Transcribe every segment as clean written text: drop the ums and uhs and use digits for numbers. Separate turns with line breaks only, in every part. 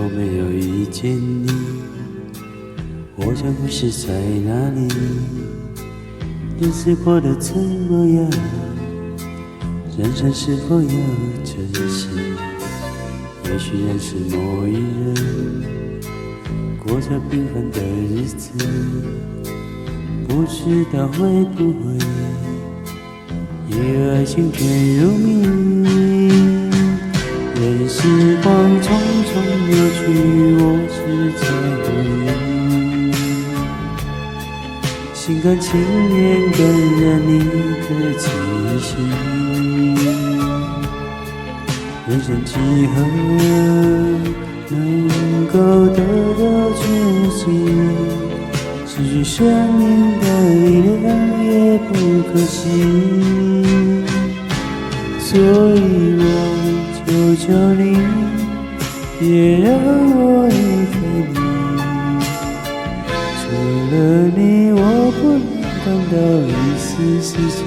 果没有遇见你，我将会是在哪里？日子过得怎么样？人生是否要珍惜？也许认识某一人，过着平凡的日子，不知道会不会也有爱情甜如蜜。任时光匆匆流去，我只在乎你，心甘情愿感染你的气息。人生几何能够得到知己？失去生命的力量也不可惜。所以我求求你，别让我离开你。除了你，我不能感到一丝丝情。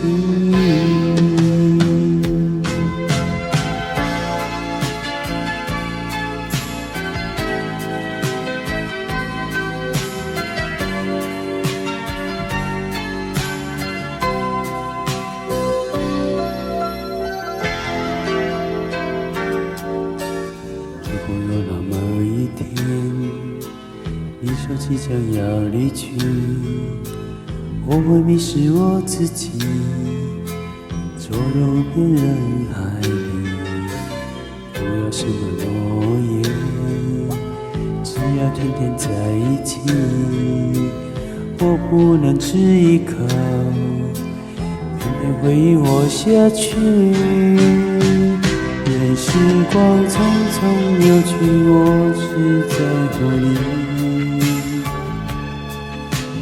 如果有那么一天，你说即将要离去，我会迷失我自己，走入无边人海里。不要什么诺言，只要天天在一起。我不能只依靠，偏偏回忆活下去。任时光匆匆流去，我只在乎你，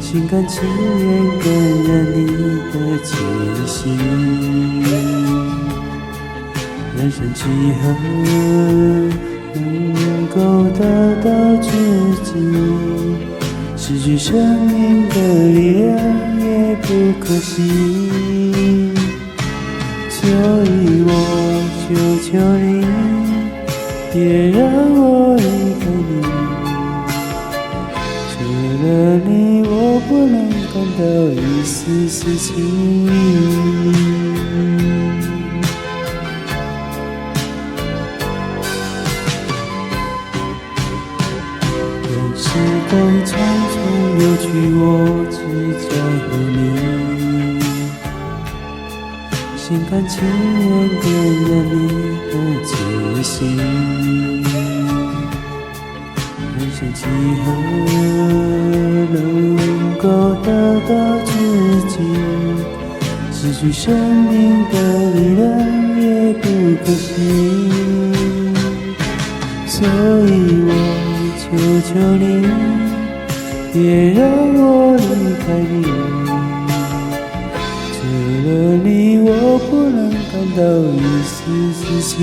心甘情愿感染你的气息。人生几何能够得到知己？失去生命的力量也不可惜。所以我求求你，别让我离开你。除了你，我不能感到一丝丝情。任时光匆匆流去，我只在乎你，心甘情愿感染你的气息。人生几何能够得到知己？失去生命的力量也不可惜。所以我求求你，别让我离开你。除了你，我不能感到一丝丝情。